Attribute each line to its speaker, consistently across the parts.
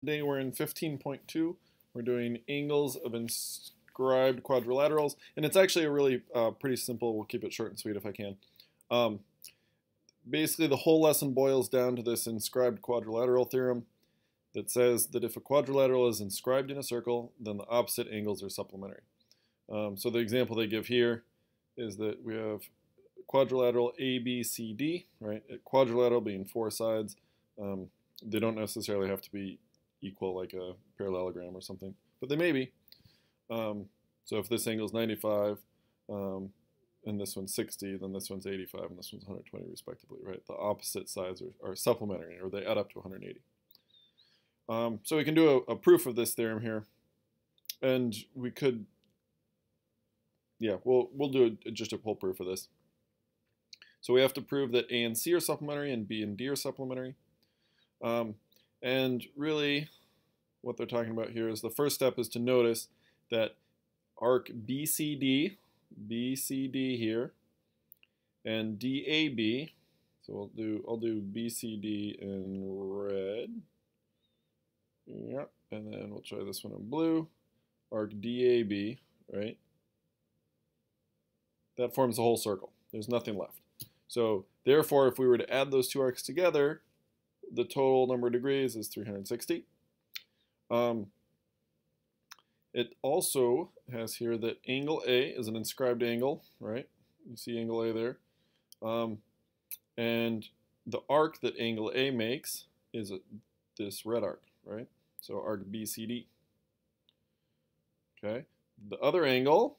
Speaker 1: Today we're in 15.2. We're doing angles of inscribed quadrilaterals, and it's actually a really pretty simple. We'll keep it short and sweet if I can. Um, Basically, the whole lesson boils down to this inscribed quadrilateral theorem that says that if a quadrilateral is inscribed in a circle, then the opposite angles are supplementary. So the example they give here is that we have quadrilateral ABCD, right? A quadrilateral being four sides. They don't necessarily have to be equal like a parallelogram or something, but they may be. So if this angle is 95 and this one's 60, then this one's 85 and this one's 120 respectively, right? The opposite sides are supplementary, or they add up to 180. So we can do a proof of this theorem here, and we could, yeah, we'll do just a whole proof of this. So we have to prove that A and C are supplementary and B and D are supplementary. And really, what they're talking about here is the first step is to notice that arc BCD here, and DAB. So I'll do BCD in red. Yep, and then we'll try this one in blue. Arc DAB, right? That forms the whole circle. There's nothing left. So therefore, if we were to add those two arcs together, the total number of degrees is 360. It also has here that angle A is an inscribed angle, right? You see angle A there. And the arc that angle A makes is this red arc, right? So arc BCD. Okay. The other angle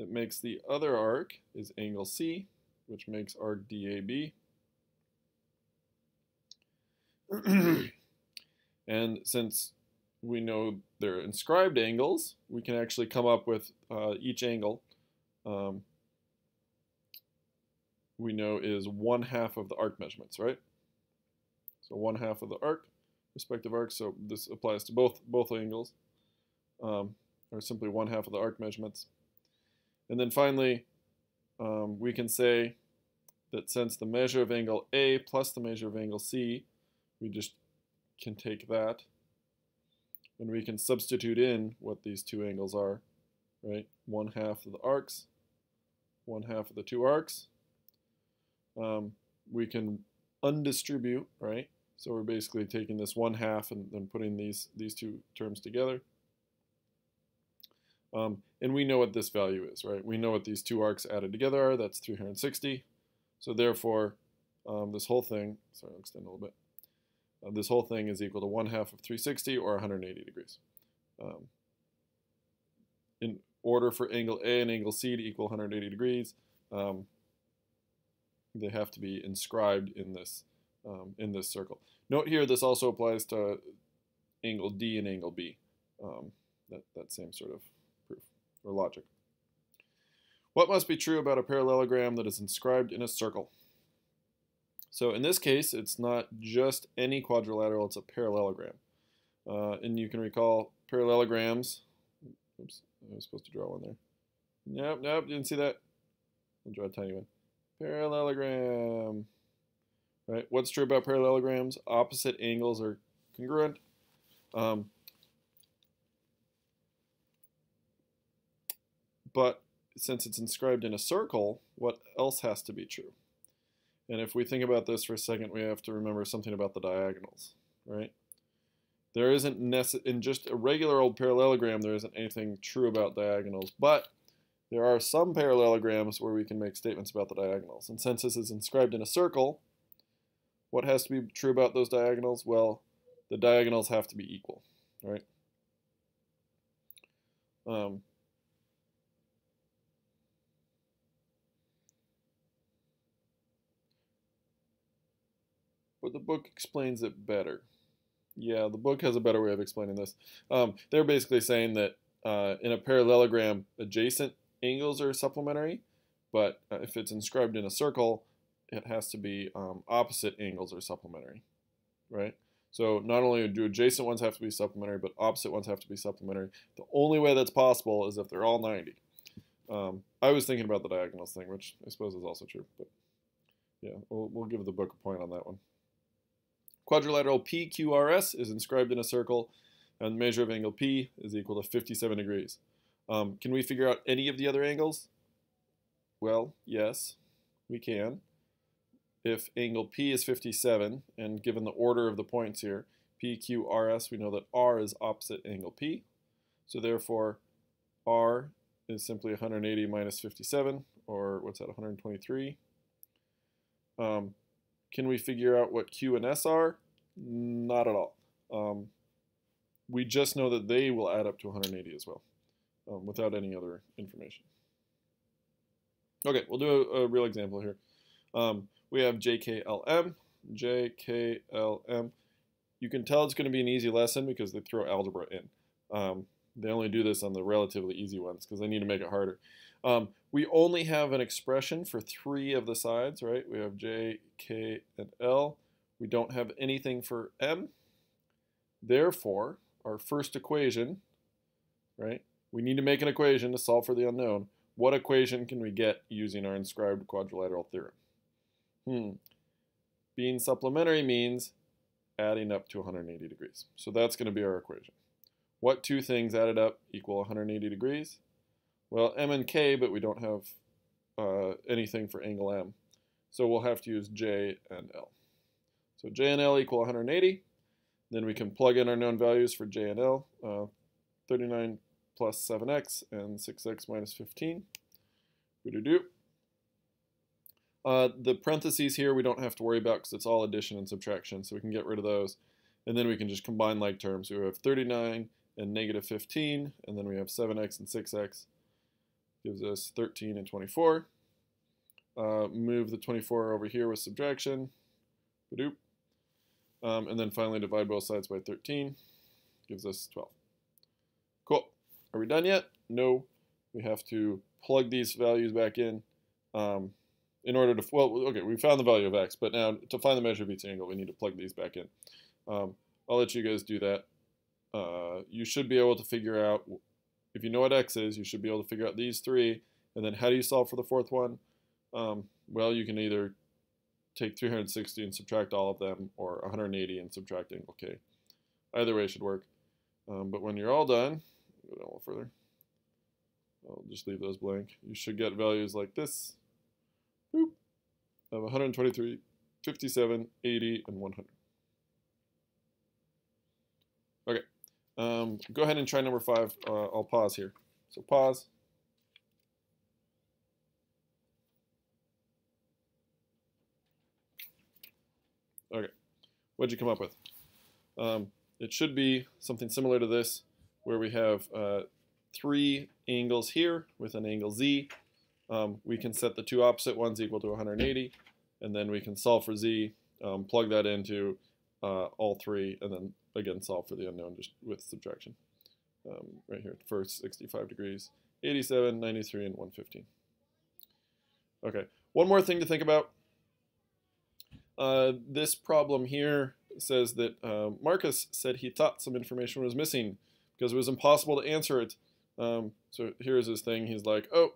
Speaker 1: that makes the other arc is angle C, which makes arc DAB. And since we know they're inscribed angles, we can actually come up with each angle we know is 1/2 of the arc measurements, right? So 1/2 of the arc, respective arcs. So this applies to both angles, or simply 1/2 of the arc measurements. And then finally, we can say that since the measure of angle A plus the measure of angle C, we just can take that and we can substitute in what these two angles are, right? 1/2 of the arcs, 1/2 of the two arcs. We can undistribute, right? So we're basically taking this 1/2 and then putting these two terms together. And we know what this value is, right? We know what these two arcs added together are. That's 360. So therefore, this whole thing, sorry, I'll extend a little bit. This whole thing is equal to 1/2 of 360, or 180 degrees. In order for angle A and angle C to equal 180 degrees, they have to be inscribed in this circle. Note here, this also applies to angle D and angle B. That same sort of proof or logic. What must be true about a parallelogram that is inscribed in a circle? So in this case, it's not just any quadrilateral, it's a parallelogram. And you can recall parallelograms. Oops, I was supposed to draw one there. Nope, didn't see that. I'll draw a tiny one. Parallelogram. Right, what's true about parallelograms? Opposite angles are congruent. But since it's inscribed in a circle, what else has to be true? And if we think about this for a second, we have to remember something about the diagonals, right? There isn't in just a regular old parallelogram, there isn't anything true about diagonals, but there are some parallelograms where we can make statements about the diagonals. And since this is inscribed in a circle, what has to be true about those diagonals? Well, the diagonals have to be equal, right? But the book explains it better. Yeah, the book has a better way of explaining this. They're basically saying that in a parallelogram, adjacent angles are supplementary, but if it's inscribed in a circle, it has to be opposite angles are supplementary, right? So not only do adjacent ones have to be supplementary, but opposite ones have to be supplementary. The only way that's possible is if they're all 90. I was thinking about the diagonals thing, which I suppose is also true, but yeah, we'll give the book a point on that one. Quadrilateral PQRS is inscribed in a circle, and the measure of angle P is equal to 57 degrees. Can we figure out any of the other angles? Well, yes, we can. If angle P is 57, and given the order of the points here, PQRS, we know that R is opposite angle P. So therefore, R is simply 180 minus 57, or what's that, 123. Can we figure out what Q and S are? Not at all. We just know that they will add up to 180 as well, without any other information. Okay, we'll do a real example here. We have JKLM, JKLM. You can tell it's going to be an easy lesson because they throw algebra in. They only do this on the relatively easy ones because they need to make it harder. We only have an expression for 3 of the sides, right? We have J, K, and L. We don't have anything for M. Therefore, our first equation, right? We need to make an equation to solve for the unknown. What equation can we get using our inscribed quadrilateral theorem? Being supplementary means adding up to 180 degrees. So that's going to be our equation. What 2 things added up equal 180 degrees? Well, M and K, but we don't have anything for angle M. So we'll have to use J and L. So J and L equal 180. Then we can plug in our known values for J and L. 39 plus 7x and 6x minus 15. The parentheses here we don't have to worry about because it's all addition and subtraction, so we can get rid of those. And then we can just combine like terms. So we have 39 and negative 15, and then we have 7x and 6x. Gives us 13 and 24. Move the 24 over here with subtraction. And then finally divide both sides by 13. Gives us 12. Cool. Are we done yet? No. We have to plug these values back in order to, well, okay, we found the value of x, but now to find the measure of each angle, we need to plug these back in. I'll let you guys do that. You should be able to figure out, if you know what x is, you should be able to figure out these 3. And then how do you solve for the 4th one? Well, you can either take 360 and subtract all of them, or 180 and subtract angle k. Either way should work. But when you're all done, go down a little further. I'll just leave those blank. You should get values like this. Boop, of 123, 57, 80, and 100. Okay. Go ahead and try number 5. I'll pause here. So pause. Okay. What'd you come up with? It should be something similar to this, where we have 3 angles here with an angle Z. We can set the 2 opposite ones equal to 180, and then we can solve for Z, plug that into all 3, and then again solve for the unknown just with subtraction. Right here, first 65 degrees, 87, 93, and 115. Okay, one more thing to think about. This problem here says that Marcus said he thought some information was missing because it was impossible to answer it. So here's his thing. He's like, it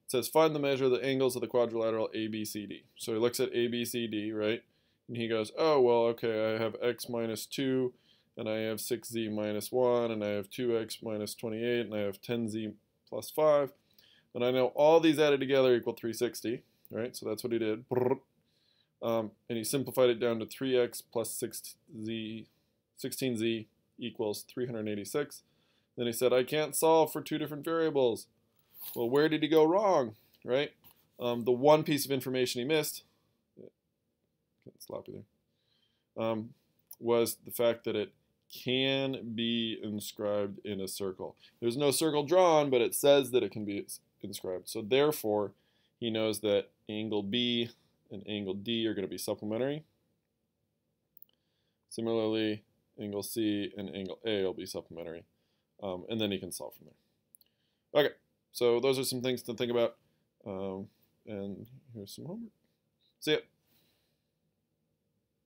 Speaker 1: says find the measure of the angles of the quadrilateral ABCD. So he looks at ABCD, right? And he goes, oh, well, okay, I have x minus 2, and I have 6z minus 1, and I have 2x minus 28, and I have 10z plus 5. And I know all these added together equal 360, right? So that's what he did. And he simplified it down to 3x plus 16z equals 386. Then he said, I can't solve for 2 different variables. Well, where did he go wrong, right? The one piece of information he missed, sloppy there, was the fact that it can be inscribed in a circle. There's no circle drawn, but it says that it can be inscribed. So therefore, he knows that angle B and angle D are going to be supplementary. Similarly, angle C and angle A will be supplementary. And then he can solve from there. Okay, so those are some things to think about. And here's some homework. See ya.